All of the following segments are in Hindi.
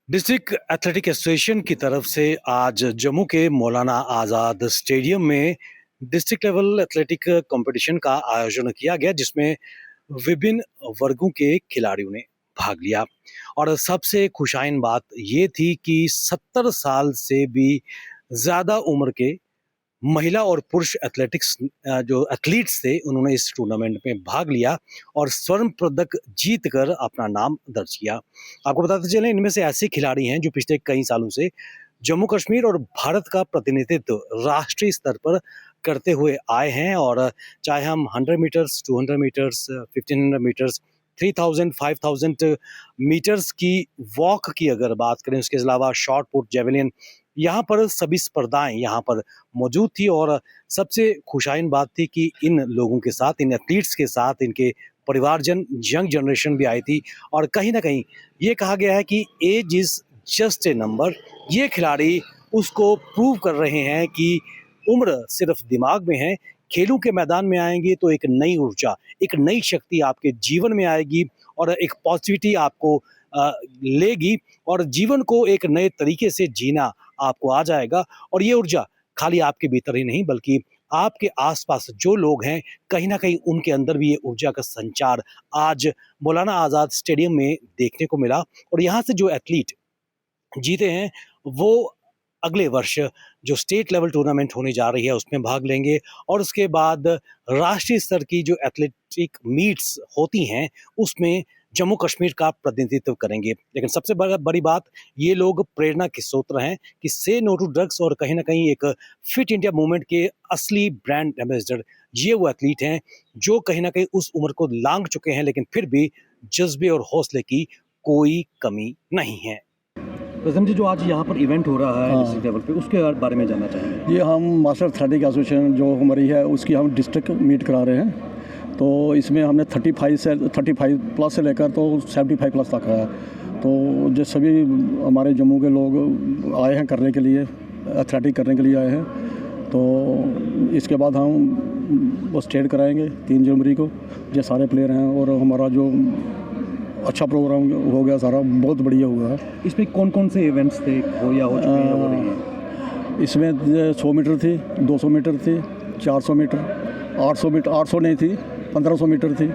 डिस्ट्रिक्ट एथलेटिक एसोसिएशन की तरफ से आज जम्मू के मौलाना आज़ाद स्टेडियम में डिस्ट्रिक्ट लेवल एथलेटिक कंपटीशन का आयोजन किया गया, जिसमें विभिन्न वर्गों के खिलाड़ियों ने भाग लिया। और सबसे खुशाइन बात ये थी कि 70 साल से भी ज़्यादा उम्र के महिला और पुरुष एथलेटिक्स जो एथलीट्स थे, उन्होंने इस टूर्नामेंट में भाग लिया और स्वर्ण पदक जीतकर अपना नाम दर्ज किया। आपको बताते चलें, इनमें से ऐसे खिलाड़ी हैं जो पिछले कई सालों से जम्मू कश्मीर और भारत का प्रतिनिधित्व राष्ट्रीय स्तर पर करते हुए आए हैं। और चाहे हम 100 मीटर्स, 200 मीटर्स, 1500 मीटर्स, 3000, 5000 मीटर्स की वॉक की अगर बात करें, उसके अलावा शॉर्ट पुट, जेवलिन, यहाँ पर सभी स्पर्धाएं यहाँ पर मौजूद थी। और सबसे खुशाइन बात थी कि इन लोगों के साथ, इन एथलीट्स के साथ, इनके परिवारजन, यंग जनरेशन भी आई थी। और कहीं ना कहीं ये कहा गया है कि age is just a number. ये खिलाड़ी उसको प्रूव कर रहे हैं कि उम्र सिर्फ दिमाग में है। खेलों के मैदान में आएंगे तो एक नई ऊर्जा, एक नई शक्ति आपके जीवन में आएगी और एक पॉजिटिविटी आपको लेगी और जीवन को एक नए तरीके से जीना आपको आ जाएगा। और ये ऊर्जा खाली आपके भीतर ही नहीं, बल्कि आपके आसपास जो लोग हैं, कहीं ना कहीं उनके अंदर भी ये ऊर्जा का संचार आज मौलाना आज़ाद स्टेडियम में देखने को मिला। और यहाँ से जो एथलीट जीते हैं वो अगले वर्ष जो स्टेट लेवल टूर्नामेंट होने जा रही है उसमें भाग लेंगे। और उसके बाद राष्ट्रीय स्तर की जो एथलेटिक मीट्स होती हैं उसमें जम्मू कश्मीर का प्रतिनिधित्व करेंगे। लेकिन सबसे बड़ी बात, ये लोग प्रेरणा के स्रोत हैं कि से नो टू ड्रग्स और कहीं ना कहीं एक फिट इंडिया मूवमेंट के असली ब्रांड एम्बेसडर ये वो एथलीट हैं जो कहीं ना कहीं उस उम्र को लांघ चुके हैं, लेकिन फिर भी जज्बे और हौसले की कोई कमी नहीं है। प्रथम जी, जो आज यहाँ पर इवेंट हो रहा है डिस्ट्रिक्ट लेवल पे, उसके बारे में जानना चाहेंगे। ये हम मास्टर एथलेटिक एसोसिएशन जो हमारी है उसकी हम डिस्ट्रिक्ट मीट करा रहे हैं। तो इसमें हमने 35 प्लस से लेकर तो 75 प्लस तक है। तो जो सभी हमारे जम्मू के लोग आए हैं करने के लिए, एथलेटिक करने के लिए आए हैं। तो इसके बाद हम वो स्टेट कराएंगे 3 जनवरी को। ये सारे प्लेयर हैं और हमारा जो अच्छा प्रोग्राम हो गया, सारा बहुत बढ़िया हुआ है। इसमें कौन कौन से इवेंट्स थे, हो या हो चुके हैं, हो रही हैं? इसमें 100 मीटर थी, 200 मीटर थी, 400 मीटर, 800 मीटर, 800 नहीं थी, 1500 मीटर थी,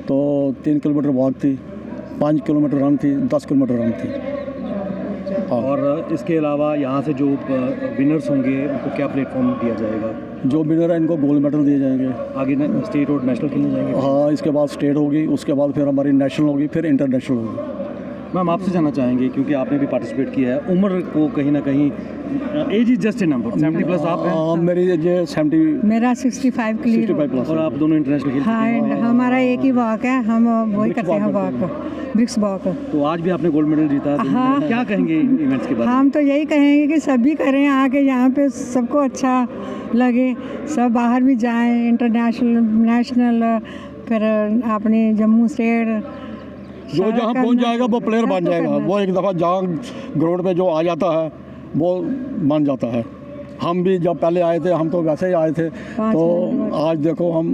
तो 3 किलोमीटर वॉक थी, 5 किलोमीटर रन थी, 10 किलोमीटर रन थी। हाँ। और इसके अलावा यहाँ से जो विनर्स होंगे उनको क्या प्लेटफॉर्म दिया जाएगा? जो विनर है इनको गोल्ड मेडल दिए जाएंगे। आगे स्टेट और नेशनल खेलने जाएंगे? हाँ, इसके बाद स्टेट होगी, उसके बाद फिर हमारी नेशनल होगी, फिर इंटरनेशनल होगी। मैम, आपसे जानना चाहेंगे, क्योंकि आपने भी पार्टिसिपेट किया है, उम्र को कहीं ना कहीं age is just a number, 70 प्लस आप हैं? मेरी एज 70, मेरा 65 क्लियर 65 प्लस। और आप दोनों इंटरनेशनल खेल? हाँ, हमारा एक ही वॉक है, हम वही करते हैं वॉक, ब्रिक्स वॉक। तो आज भी आपने गोल्ड मेडल जीता। हाँ। क्या कहेंगे इवेंट्स के बारे में? हम तो यही कहेंगे कि सभी करें आके, यहाँ पे सबको अच्छा लगे, सब बाहर भी जाएं, इंटरनेशनल, नेशनल, फिर अपने जम्मू स्टेट। जो जहाँ पहुँच जाएगा वो प्लेयर बन जाएगा। वो एक दफ़ा जहाँ ग्राउंड पे जो आ जाता है वो बन जाता है। हम भी जब पहले आए थे, हम तो वैसे ही आए थे। तो आज देखो हम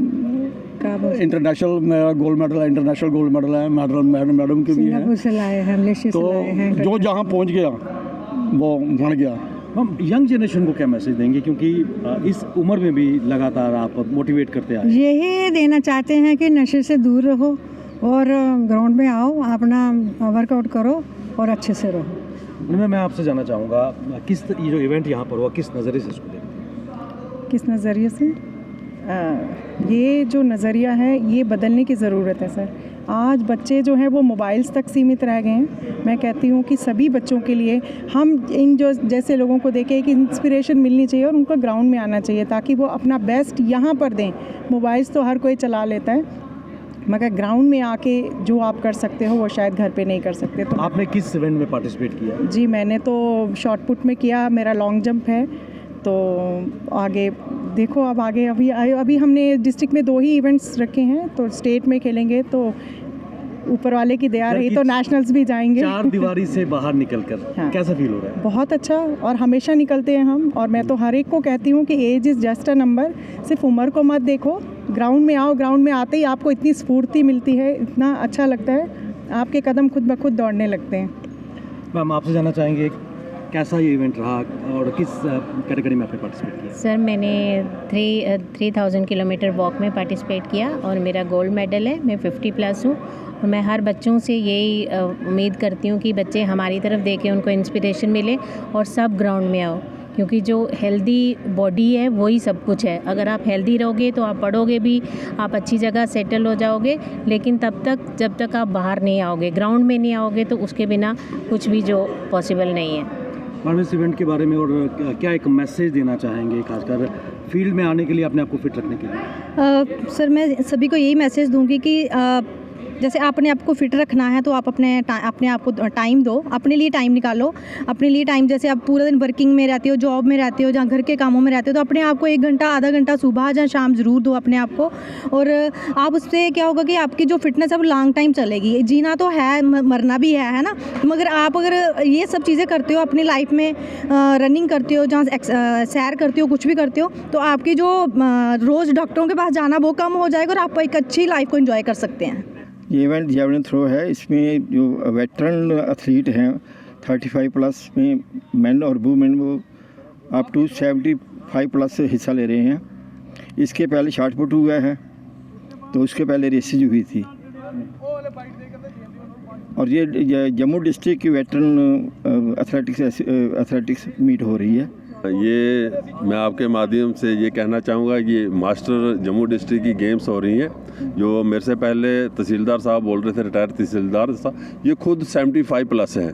इंटरनेशनल, मेरा गोल्ड मेडल है, इंटरनेशनल गोल्ड मेडल है, मैडम की भी है। तो जो जहाँ पहुँच गया वो बन गया। हम यंग जनरेशन को क्या मैसेज देंगे, क्योंकि इस उम्र में भी लगातार आप मोटिवेट करते आए? यही देना चाहते हैं कि नशे से दूर रहो और ग्राउंड में आओ, अपना वर्कआउट करो और अच्छे से रहो। मैं आपसे जानना चाहूँगा, किस ये जो इवेंट यहाँ पर हुआ, किस नज़रिए से इसको देखते? किस नज़रिए से? ये जो नज़रिया है ये बदलने की ज़रूरत है सर। आज बच्चे जो हैं वो मोबाइल्स तक सीमित रह गए हैं। मैं कहती हूँ कि सभी बच्चों के लिए हम इन जो जैसे लोगों को देखें कि इंस्पिरेशन मिलनी चाहिए और उनको ग्राउंड में आना चाहिए ताकि वो अपना बेस्ट यहाँ पर दें। मोबाइल्स तो हर कोई चला लेता है, मगर ग्राउंड में आके जो आप कर सकते हो वो शायद घर पे नहीं कर सकते। तो आपने किस इवेंट में पार्टिसिपेट किया? जी, मैंने तो शॉर्ट पुट में किया, मेरा लॉन्ग जंप है। तो आगे देखो, अब आगे अभी हमने डिस्ट्रिक्ट में 2 ही इवेंट्स रखे हैं, तो स्टेट में खेलेंगे तो ऊपर वाले की दया रही तो नेशनल्स भी जाएंगे। 4 दीवारी से बाहर निकलकर हाँ। कैसा फील हो रहा है? बहुत अच्छा, और हमेशा निकलते हैं हम। और मैं तो हर एक को कहती हूँ कि age is just a number. सिर्फ उम्र को मत देखो, ग्राउंड में आओ। ग्राउंड में आते ही आपको इतनी स्फूर्ति मिलती है, इतना अच्छा लगता है, आपके कदम खुद ब खुद दौड़ने लगते हैं। मैम आपसे जानना चाहेंगे कैसा ये इवेंट रहा और किस कैटेगरी में आपने पार्टिसिपेट किया? सर मैंने 3000 किलोमीटर वॉक में पार्टिसिपेट किया और मेरा गोल्ड मेडल है। मैं 50+ हूँ और मैं हर बच्चों से यही उम्मीद करती हूँ कि बच्चे हमारी तरफ देखें, उनको इंस्पिरेशन मिले और सब ग्राउंड में आओ, क्योंकि जो हेल्दी बॉडी है वही सब कुछ है। अगर आप हेल्दी रहोगे तो आप पढ़ोगे भी, आप अच्छी जगह सेटल हो जाओगे, लेकिन तब तक जब तक आप बाहर नहीं आओगे, ग्राउंड में नहीं आओगे, तो उसके बिना कुछ भी जो पॉसिबल नहीं है। मैम इस इवेंट के बारे में और क्या एक मैसेज देना चाहेंगे खासकर फील्ड में आने के लिए, अपने आप को फिट रखने के लिए? सर मैं सभी को यही मैसेज दूंगी कि जैसे अपने आप को फिट रखना है तो आप अपने आप को टाइम दो, अपने लिए टाइम निकालो। अपने लिए टाइम, जैसे आप पूरा दिन वर्किंग में रहते हो, जॉब में रहते हो, जहाँ घर के कामों में रहते हो, तो अपने आप को 1 घंटा आधा घंटा सुबह या शाम ज़रूर दो अपने आप को। और आप उससे क्या होगा कि आपकी जो फिटनेस है वो लॉन्ग टाइम चलेगी। जीना तो है, मरना भी है ना। मगर आप अगर ये सब चीज़ें करते हो अपनी लाइफ में, रनिंग करते हो, जहाँ सैर करते हो, कुछ भी करते हो, तो आपकी जो रोज़ डॉक्टरों के पास जाना वो कम हो जाएगा और आप एक अच्छी लाइफ को एंजॉय कर सकते हैं। ये इवेंट जैवलिन थ्रो है। इसमें जो वेटरन एथलीट हैं 35+ में मेन और वुमेन, वो अप टू 75+ हिस्सा ले रहे हैं। इसके पहले शॉट पुट हुआ है, तो उसके पहले रेसेज हुई थी। और ये जम्मू डिस्ट्रिक्ट की वेटरन एथलेटिक्स मीट हो रही है। ये मैं आपके माध्यम से ये कहना चाहूँगा कि मास्टर जम्मू डिस्ट्रिक्ट की गेम्स हो रही हैं, जो मेरे से पहले तहसीलदार साहब बोल रहे थे, रिटायर्ड तहसीलदार साहब, ये खुद 75+ हैं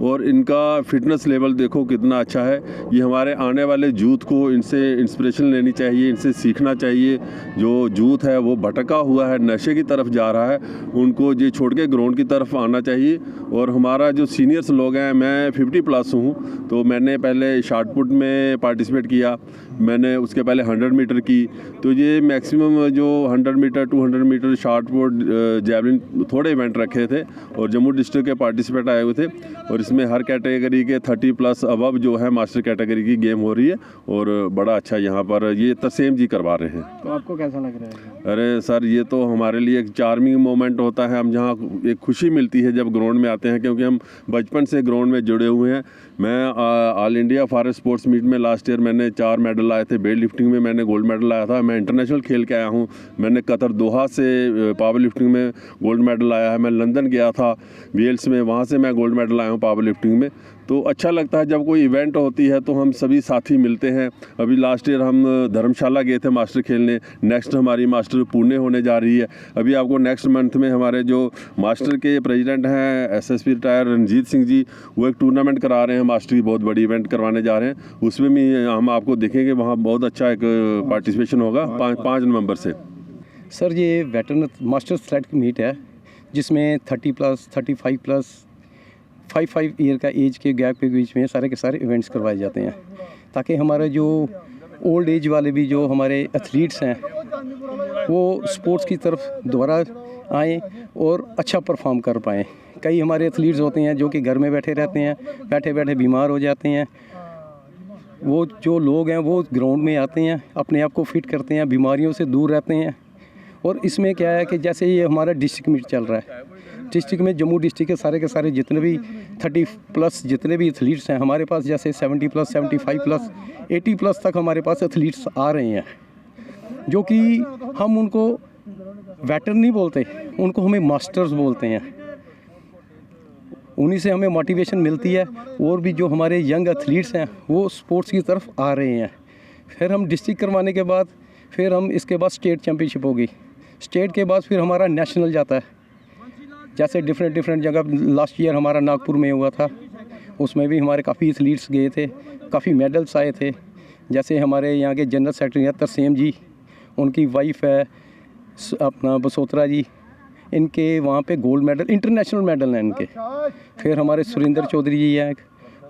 और इनका फिटनेस लेवल देखो कितना अच्छा है। ये हमारे आने वाले यूथ को इनसे इंस्पिरेशन लेनी चाहिए, इनसे सीखना चाहिए। जो यूथ है वो भटका हुआ है, नशे की तरफ जा रहा है, उनको ये छोड़ के ग्राउंड की तरफ आना चाहिए। और हमारा जो सीनियर्स लोग हैं, मैं 50+ हूँ, तो मैंने पहले शॉट पुट में पार्टिसिपेट किया, मैंने उसके पहले 100 मीटर की। तो ये मैक्सिमम जो 100 metre 200 metre shot put javelin थोड़े इवेंट रखे थे और जम्मू डिस्ट्रिक्ट के पार्टिसिपेट आए हुए थे। और इसमें हर कैटेगरी के 30+ अबव जो है मास्टर कैटेगरी की गेम हो रही है और बड़ा अच्छा यहाँ पर ये तरसेम जी करवा रहे हैं। तो आपको कैसा लग रहा है? अरे सर, ये तो हमारे लिए एक चार्मिंग मोमेंट होता है। हम जहाँ एक खुशी मिलती है जब ग्राउंड में आते हैं, क्योंकि हम बचपन से ग्राउंड में जुड़े हुए हैं। मैं all India forest sports meet में लास्ट ईयर मैंने 4 मेडल लाए थे। वेट लिफ्टिंग में मैंने गोल्ड मेडल लाया था। मैं इंटरनेशनल खेल के आया हूँ। मैंने कतर दोहा से पावर लिफ्टिंग में गोल्ड मेडल लाया है। मैं लंदन गया था वेल्स में, वहाँ से मैं गोल्ड मेडल लाया हूँ पावर लिफ्टिंग में। तो अच्छा लगता है जब कोई इवेंट होती है तो हम सभी साथी मिलते हैं। अभी लास्ट ईयर हम धर्मशाला गए थे मास्टर खेलने। नेक्स्ट हमारी मास्टर पुणे होने जा रही है। अभी आपको नेक्स्ट मंथ में हमारे जो मास्टर के प्रेसिडेंट हैं एसएसपी रिटायर रणजीत सिंह जी, वो एक टूर्नामेंट करा रहे हैं, मास्टर की बहुत बड़ी इवेंट करवाने जा रहे हैं। उसमें भी हम आपको देखेंगे, वहाँ बहुत अच्छा एक पार्टिसिपेशन होगा 5 नवंबर से। सर ये वेटरन मास्टर एथलेटिक मीट है, जिसमें 30+, 35+, 5 ईयर का एज के गैप के बीच में सारे के सारे इवेंट्स करवाए जाते हैं, ताकि हमारे जो ओल्ड एज वाले भी जो हमारे एथलीट्स हैं वो स्पोर्ट्स की तरफ दोबारा आएँ और अच्छा परफॉर्म कर पाएँ। कई हमारे एथलीट्स होते हैं जो कि घर में बैठे रहते हैं, बैठे बैठे बीमार हो जाते हैं। वो जो लोग हैं वो ग्राउंड में आते हैं, अपने आप को फिट करते हैं, बीमारियों से दूर रहते हैं। और इसमें क्या है कि जैसे ये हमारा डिस्ट्रिक्ट मीट चल रहा है, डिस्ट्रिक्ट में जम्मू डिस्ट्रिक्ट के सारे जितने भी 30+ जितने भी एथलीट्स हैं हमारे पास, जैसे 70+, 75+, 80+ तक हमारे पास एथलीट्स आ रहे हैं, जो कि हम उनको वेटरन नहीं बोलते, उनको हमें मास्टर्स बोलते हैं। उन्हीं से हमें मोटिवेशन मिलती है और भी जो हमारे यंग एथलीट्स हैं वो स्पोर्ट्स की तरफ आ रहे हैं। फिर हम डिस्ट्रिक्ट करवाने के बाद फिर हम इसके बाद स्टेट चैम्पियनशिप होगी, स्टेट के बाद फिर हमारा नेशनल जाता है। जैसे डिफरेंट जगह लास्ट ईयर हमारा नागपुर में हुआ था, उसमें भी हमारे काफ़ी एथलीट्स गए थे, काफ़ी मेडल्स आए थे। जैसे हमारे यहाँ के जनरल सेक्रेटरी हैं तरसेम जी, उनकी वाइफ है अपना बसोत्रा जी, इनके वहाँ पे गोल्ड मेडल, इंटरनेशनल मेडल हैं इनके। फिर हमारे सुरेंद्र चौधरी जी हैं,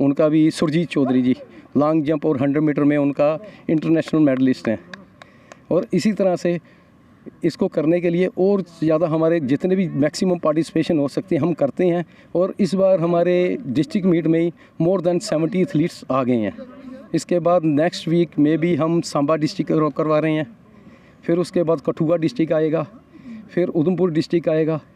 उनका भी सुरजीत चौधरी जी लॉन्ग जंप और 100 मीटर में उनका इंटरनेशनल मेडलिस्ट हैं। और इसी तरह से इसको करने के लिए और ज़्यादा हमारे जितने भी मैक्सिमम पार्टिसिपेशन हो सकती है हम करते हैं। और इस बार हमारे डिस्ट्रिक्ट मीट में ही मोर देन 70 एथलीट्स आ गए हैं। इसके बाद नेक्स्ट वीक में भी हम सांबा डिस्ट्रिक्ट करवा रहे हैं, फिर उसके बाद कठुआ डिस्ट्रिक्ट आएगा, फिर उधमपुर डिस्ट्रिक्ट आएगा।